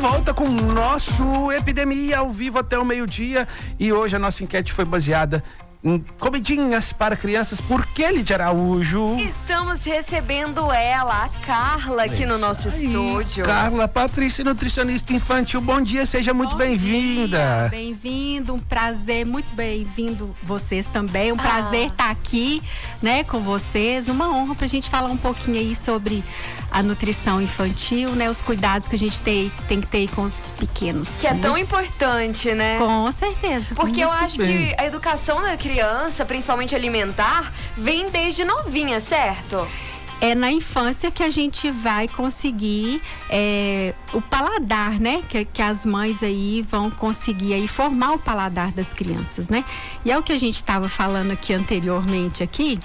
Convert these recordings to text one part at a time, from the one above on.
volta com o nosso Epidemia ao vivo até o meio-dia. E hoje a nossa enquete foi baseada em comidinhas para crianças. Por que, Lídia Araújo? Estamos recebendo ela, a Carla, aqui no nosso estúdio. Carla Patrícia, nutricionista infantil. Bom dia, seja muito bem-vinda. Bem-vindo, um prazer, muito bem-vindo vocês também. Um prazer estar aqui, né, com vocês. Uma honra pra gente falar um pouquinho aí sobre a nutrição infantil, né, os cuidados que a gente tem que ter com os pequenos. Que é tão importante, né? Com certeza. Porque eu acho que a educação da criança, principalmente alimentar, vem desde novinha, certo? É na infância que a gente vai conseguir o paladar, né? Que as mães aí vão conseguir aí formar o paladar das crianças, né? E é o que a gente estava falando aqui anteriormente aqui,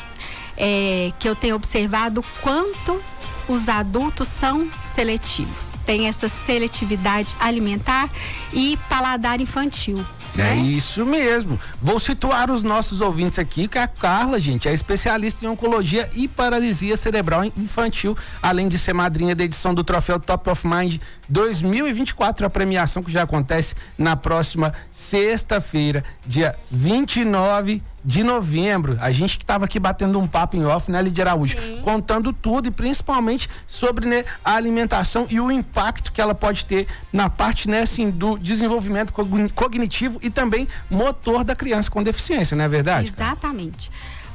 que eu tenho observado quanto os adultos são seletivos. Tem essa seletividade alimentar e paladar infantil. É isso mesmo. Vou situar os nossos ouvintes aqui, que a Carla, gente, é especialista em oncologia e paralisia cerebral infantil, além de ser madrinha da edição do Troféu Top of Mind 2024, a premiação que já acontece na próxima sexta-feira, dia 29 de novembro. A gente que estava aqui batendo um papo em off, né, Lídia Araújo? Sim. Contando tudo e principalmente sobre, né, a alimentação e o impacto que ela pode ter na parte, né, assim, do desenvolvimento cognitivo e também motor da criança com deficiência, não é verdade? Exatamente.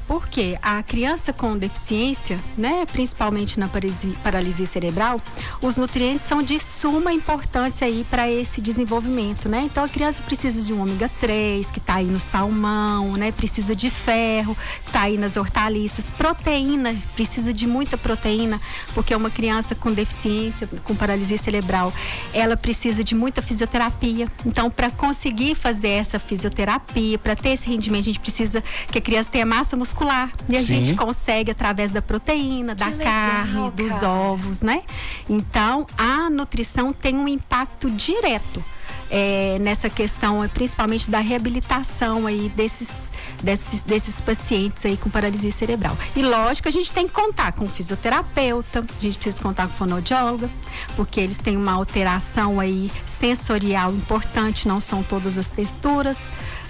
Porque a criança com deficiência, né, principalmente na paralisia cerebral, os nutrientes são de suma importância aí para esse desenvolvimento, né? Então a criança precisa de um ômega 3, que está aí no salmão, né? Precisa de ferro, que está aí nas hortaliças, proteína, precisa de muita proteína, porque uma criança com deficiência, com paralisia cerebral, ela precisa de muita fisioterapia. Então, para conseguir fazer essa fisioterapia, para ter esse rendimento, a gente precisa que a criança tenha massa muscular. E a gente consegue através da proteína, da carne, dos ovos, né? Então, a nutrição tem um impacto direto nessa questão, principalmente da reabilitação aí desses pacientes aí com paralisia cerebral. E lógico, a gente tem que contar com o fisioterapeuta, a gente precisa contar com o fonoaudióloga, porque eles têm uma alteração aí sensorial importante, não são todas as texturas,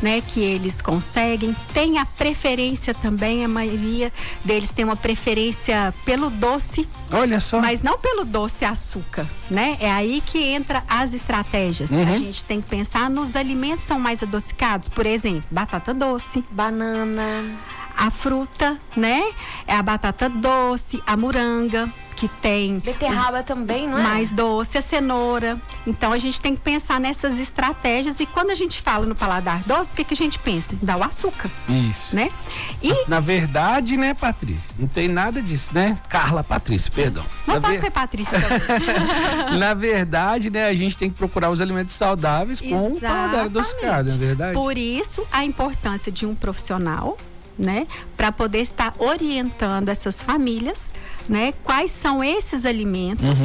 né, que eles conseguem. Tem a preferência também, a maioria deles tem uma preferência pelo doce. Olha só. Mas não pelo doce açúcar, né? É aí que entra as estratégias. A gente tem que pensar nos alimentos que são mais adocicados. Por exemplo, batata doce, banana, a fruta, né? É a batata doce, a moranga, que tem beterraba também, não é? Mais doce, a cenoura. Então a gente tem que pensar nessas estratégias. E quando a gente fala no paladar doce, o que a gente pensa? Dá o açúcar. Isso. Né? E na verdade, né, Patrícia? Não tem nada disso, né? Carla Patrícia, perdão. Não pode ser Patrícia também. Na verdade, né, a gente tem que procurar os alimentos saudáveis com o paladar adocicado, não é verdade? Por isso, a importância de um profissional, né, para poder estar orientando essas famílias, né, quais são esses alimentos.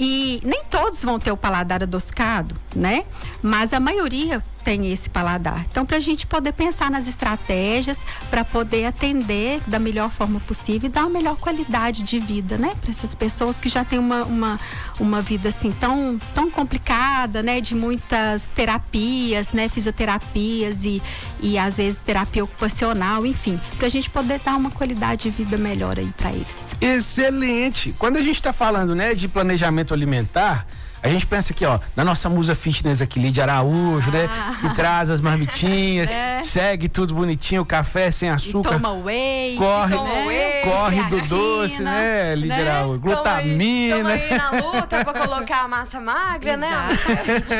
E nem todos vão ter o paladar adocicado, né? Mas a maioria tem esse paladar. Então, para a gente poder pensar nas estratégias para poder atender da melhor forma possível e dar uma melhor qualidade de vida, né? Para essas pessoas que já têm uma vida assim tão complicada, né? De muitas terapias, né? Fisioterapias e às vezes terapia ocupacional, enfim, para a gente poder dar uma qualidade de vida melhor aí para eles. Excelente! Quando a gente está falando, né, de planejamento alimentar, a gente pensa aqui, ó, na nossa musa fitness aqui, Lídia Araújo, né? Que traz as marmitinhas, segue tudo bonitinho, café sem açúcar. E toma whey. Corre do doce, né, Lídia Araújo? Glutamina. Tamo aí na luta pra colocar a massa magra, né?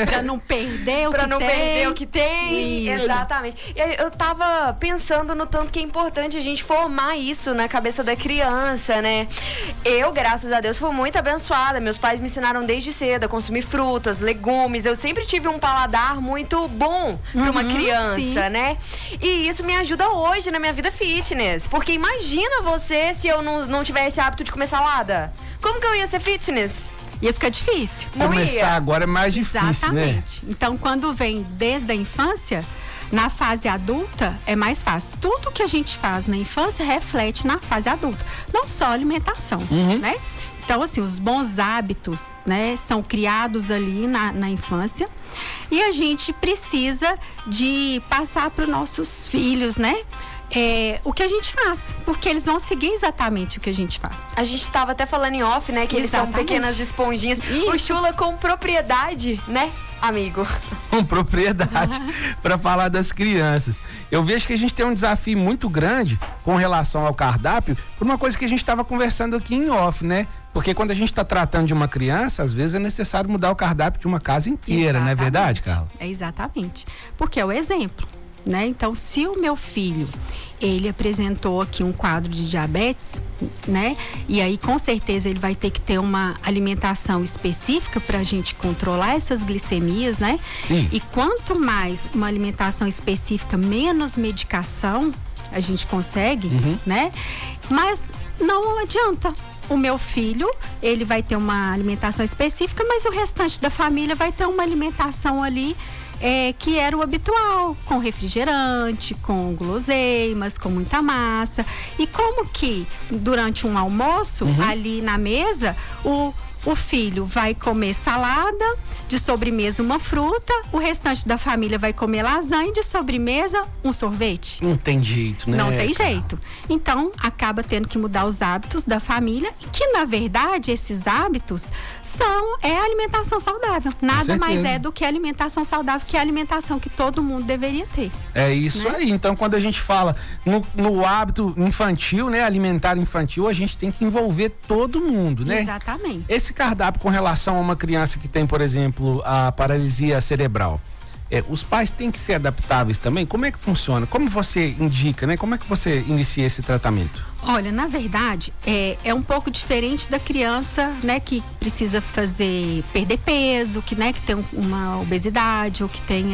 Pra não perder o que tem. Isso. Exatamente. E eu tava pensando no tanto que é importante a gente formar isso na cabeça da criança, né? Eu, graças a Deus, fui muito abençoada. Meus pais me ensinaram desde cedo a consumir frutas, legumes. Eu sempre tive um paladar muito bom para uma criança, né? E isso me ajuda hoje na minha vida fitness. Porque imagina você se eu não tivesse esse hábito de comer salada. Como que eu ia ser fitness? Ia ficar difícil. Começar agora é mais difícil, exatamente, né? Então, quando vem desde a infância, na fase adulta é mais fácil. Tudo que a gente faz na infância reflete na fase adulta. Não só alimentação, né? Então, assim, os bons hábitos, né, são criados ali na infância, e a gente precisa de passar para os nossos filhos, né? O que a gente faz, porque eles vão seguir exatamente o que a gente faz. A gente estava até falando em off, né, que eles são pequenas esponjinhas. Isso. O Chula com propriedade, né, amigo? Com propriedade para falar das crianças. Eu vejo que a gente tem um desafio muito grande com relação ao cardápio, por uma coisa que a gente estava conversando aqui em off, né? Porque quando a gente está tratando de uma criança, às vezes é necessário mudar o cardápio de uma casa inteira, exatamente. Não é verdade, Carla? Exatamente. Porque é o exemplo. Né? Então, se o meu filho, ele apresentou aqui um quadro de diabetes, né? E aí, com certeza, ele vai ter que ter uma alimentação específica para a gente controlar essas glicemias, né? Sim. E quanto mais uma alimentação específica, menos medicação a gente consegue, né? Mas não adianta. O meu filho, ele vai ter uma alimentação específica, mas o restante da família vai ter uma alimentação ali que era o habitual, com refrigerante, com guloseimas, com muita massa. E como que durante um almoço, ali na mesa, o filho vai comer salada, de sobremesa uma fruta, o restante da família vai comer lasanha, de sobremesa um sorvete. Não tem jeito, né? Não tem jeito. Então, acaba tendo que mudar os hábitos da família, que na verdade esses hábitos a alimentação saudável. Nada mais é do que alimentação saudável, que é a alimentação que todo mundo deveria ter. É isso, né? Aí. Então, quando a gente fala no hábito infantil, né? Alimentar infantil, a gente tem que envolver todo mundo, né? Exatamente. Esse cardápio com relação a uma criança que tem, por exemplo, a paralisia cerebral, os pais têm que ser adaptáveis também? Como é que funciona? Como você indica, né? Como é que você inicia esse tratamento? Olha, na verdade, é um pouco diferente da criança, né, que precisa perder peso, que tem uma obesidade ou que tem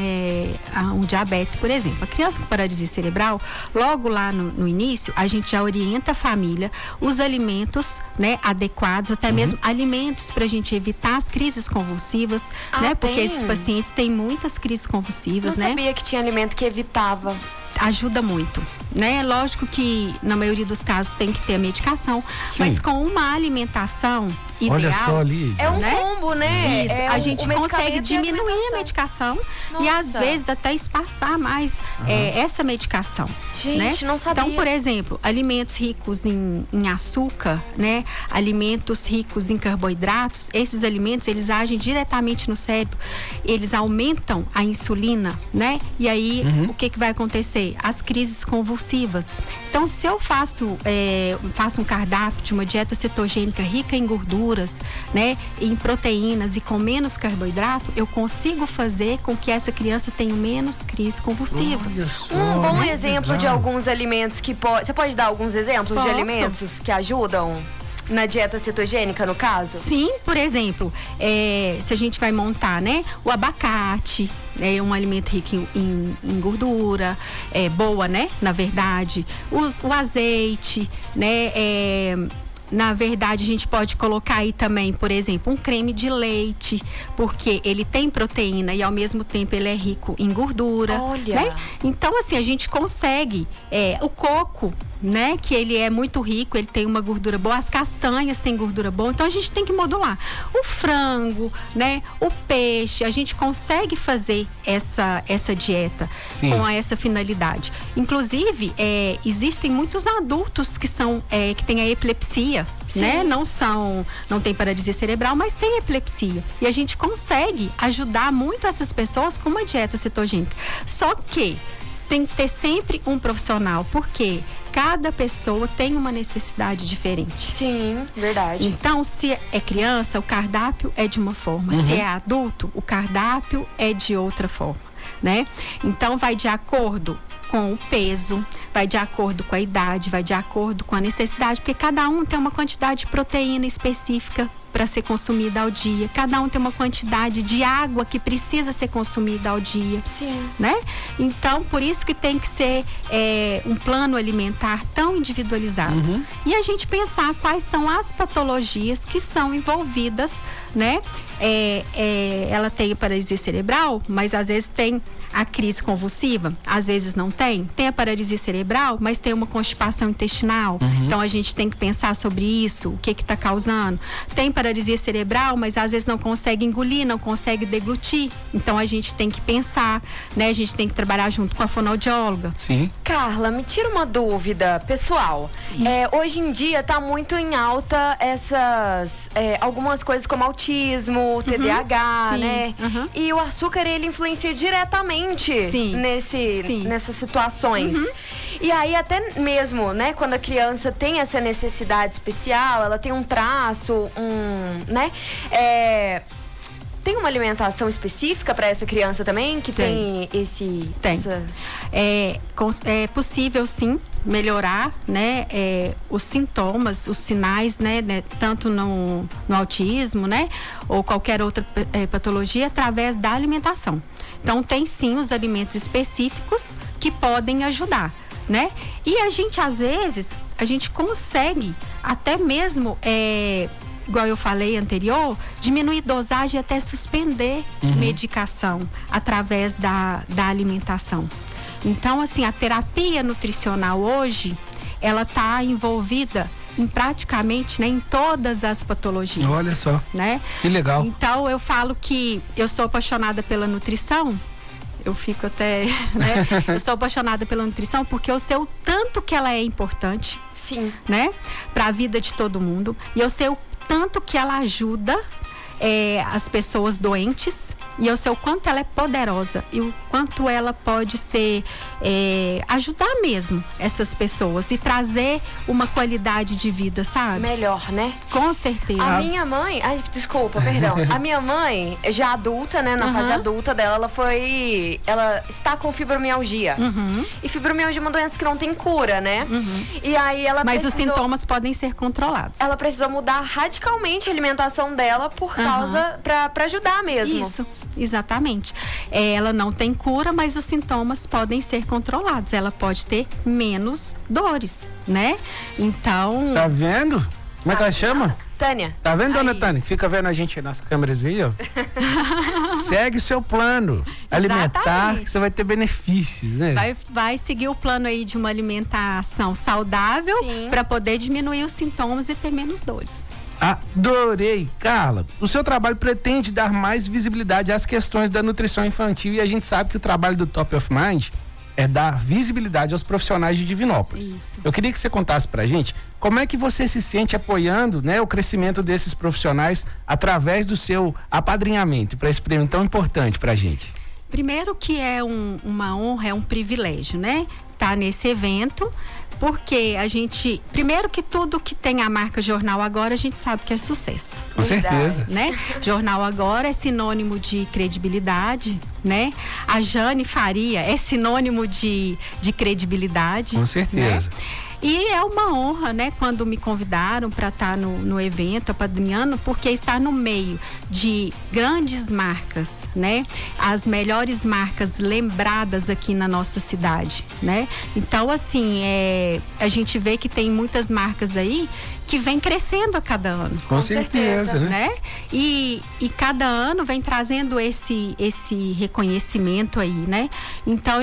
um diabetes, por exemplo. A criança com paralisia cerebral, logo lá no início, a gente já orienta a família os alimentos, né, adequados, até mesmo alimentos para a gente evitar as crises convulsivas, né? Porque esses pacientes têm muitas crises convulsivas, né? Não sabia que tinha alimento que evitava. Ajuda muito, né? Lógico que na maioria dos casos tem que ter a medicação, mas com uma alimentação ideal. Olha só ali. É um combo, né? Isso, a gente consegue diminuir a medicação e às vezes até espaçar mais essa medicação. Gente, né? não sabia. Então, por exemplo, alimentos ricos em açúcar, né? Alimentos ricos em carboidratos, esses alimentos, eles agem diretamente no cérebro, eles aumentam a insulina, né? E aí, o que vai acontecer? As crises convulsivas. Então, se eu faço um cardápio de uma dieta cetogênica rica em gorduras, né, em proteínas e com menos carboidrato, eu consigo fazer com que essa criança tenha menos crise convulsiva. Um bom exemplo de alguns alimentos que você pode dar alguns exemplos de alimentos que ajudam na dieta cetogênica, no caso? Sim, por exemplo, se a gente vai montar, né, o abacate, é um alimento rico em gordura, boa, né, na verdade, o azeite, né, na verdade, a gente pode colocar aí também, por exemplo, um creme de leite, porque ele tem proteína e ao mesmo tempo ele é rico em gordura. Olha! Né? Então, assim, a gente consegue. O coco, né? Que ele é muito rico, ele tem uma gordura boa. As castanhas têm gordura boa, então a gente tem que modular. O frango, né? O peixe, a gente consegue fazer essa dieta com essa finalidade. Inclusive, existem muitos adultos que têm a epilepsia, né? Não tem paralisia cerebral, mas tem epilepsia. E a gente consegue ajudar muito essas pessoas com uma dieta cetogênica. Só que tem que ter sempre um profissional, porque cada pessoa tem uma necessidade diferente. Sim, verdade. Então, se é criança, o cardápio é de uma forma. Se é adulto, o cardápio é de outra forma, né? Então, vai de acordo com o peso, vai de acordo com a idade, vai de acordo com a necessidade, porque cada um tem uma quantidade de proteína específica para ser consumida ao dia. Cada um tem uma quantidade de água que precisa ser consumida ao dia. Sim. Né? Então, por isso que tem que ser um plano alimentar tão individualizado. E a gente pensar quais são as patologias que são envolvidas né? Ela tem paralisia cerebral, mas às vezes tem a crise convulsiva, às vezes não tem. Tem a paralisia cerebral, mas tem uma constipação intestinal. Então a gente tem que pensar sobre isso, o que está causando. Tem paralisia cerebral, mas às vezes não consegue engolir, não consegue deglutir. Então a gente tem que pensar, né? A gente tem que trabalhar junto com a fonoaudióloga. Sim. Carla, me tira uma dúvida pessoal. Hoje em dia tá muito em alta essas algumas coisas como autismo, TDAH, sim, né? E o açúcar, ele influencia diretamente nessas situações. E aí até mesmo, né, quando a criança tem essa necessidade especial, ela tem um traço, né? Tem uma alimentação específica para essa criança também que tem esse... Tem. É possível, sim, melhorar, né, os sintomas, os sinais, né, tanto no autismo, né, ou qualquer outra patologia, através da alimentação. Então, tem sim os alimentos específicos que podem ajudar, né? E a gente, às vezes, consegue até mesmo... igual eu falei anterior, diminuir dosagem e até suspender medicação através da alimentação. Então, assim, a terapia nutricional hoje, ela está envolvida em praticamente, né, em todas as patologias. Olha só, né? Que legal. Então, eu falo que eu sou apaixonada pela nutrição. Eu fico até, né? Eu sou apaixonada pela nutrição porque eu sei o tanto que ela é importante. Sim. Né? Para a vida de todo mundo. E eu sei o tanto que ela ajuda as pessoas doentes, e eu sei o quanto ela é poderosa e o quanto ela pode ajudar mesmo essas pessoas e trazer uma qualidade de vida, sabe? Melhor, né? Com certeza. A minha mãe, desculpa, perdão. A minha mãe, já adulta, né, na fase adulta dela, ela está com fibromialgia. E fibromialgia é uma doença que não tem cura, né? E aí ela Mas os sintomas podem ser controlados. Ela precisou mudar radicalmente a alimentação dela por causa, pra ajudar mesmo. Isso, exatamente. Ela não tem cura, mas os sintomas podem ser controlados. Ela pode ter menos dores, né? Então... Tá vendo? Como é que ela chama? Tânia. Tá vendo, dona Aí. Tânia? Que fica vendo a gente nas câmeras aí, ó. Segue o seu plano alimentar, Exatamente. que você vai ter benefícios, né? Vai seguir o plano aí de uma alimentação saudável para poder diminuir os sintomas e ter menos dores. Adorei. Carla, o seu trabalho pretende dar mais visibilidade às questões da nutrição infantil, e a gente sabe que o trabalho do Top of Mind é dar visibilidade aos profissionais de Divinópolis. Isso. Eu queria que você contasse pra gente como é que você se sente apoiando, né, o crescimento desses profissionais através do seu apadrinhamento para esse prêmio tão importante pra gente. Primeiro que é uma honra, é um privilégio, né? Tá nesse evento, porque a gente, primeiro que tudo que tem a marca Jornal Agora, a gente sabe que é sucesso. Com certeza. Né? Jornal Agora é sinônimo de credibilidade, né? A Jane Faria é sinônimo de credibilidade. Com certeza. Né? E é uma honra, né, quando me convidaram para estar no evento apadrinhando, porque está no meio de grandes marcas, né? As melhores marcas lembradas aqui na nossa cidade, né? Então, assim, a gente vê que tem muitas marcas aí que vem crescendo a cada ano. Com certeza, né? E cada ano vem trazendo esse reconhecimento aí, né? Então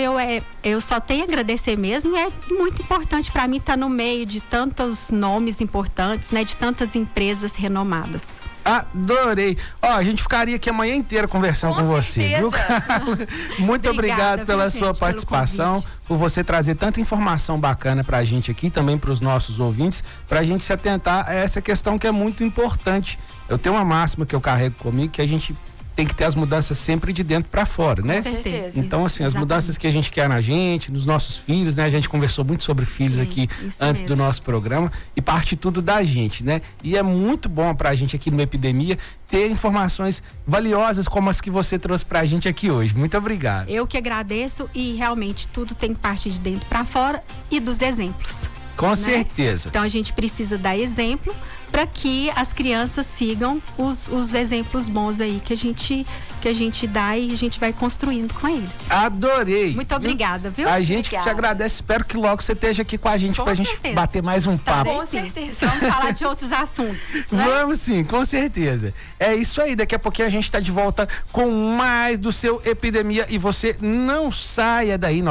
eu só tenho a agradecer mesmo, é muito importante para mim estar no meio de tantos nomes importantes, né? De tantas empresas renomadas. Adorei. A gente ficaria aqui a manhã inteira conversando com você, viu, Carla? Muito obrigado pela sua participação, por você trazer tanta informação bacana pra gente aqui, também pros nossos ouvintes, pra gente se atentar a essa questão que é muito importante. Eu tenho uma máxima que eu carrego comigo, que a gente tem que ter as mudanças sempre de dentro para fora, né? Com certeza. Então, assim, as mudanças que a gente quer na gente, nos nossos filhos, né? A gente conversou muito sobre filhos aqui antes do nosso programa, e parte tudo da gente, né? E é muito bom pra gente aqui no Epidemia ter informações valiosas como as que você trouxe pra gente aqui hoje. Muito obrigado. Eu que agradeço, e realmente tudo tem que partir de dentro para fora e dos exemplos. Com certeza. Então a gente precisa dar exemplo para que as crianças sigam os exemplos bons aí que a gente dá e a gente vai construindo com eles. Adorei. Muito obrigada, viu? A gente Obrigada. te agradece. Espero que logo você esteja aqui com a gente pra gente bater mais um papo. Com certeza. Vamos falar de outros assuntos. Né? Vamos sim, com certeza. É isso aí, daqui a pouquinho a gente tá de volta com mais do seu Epidemia e você não saia daí,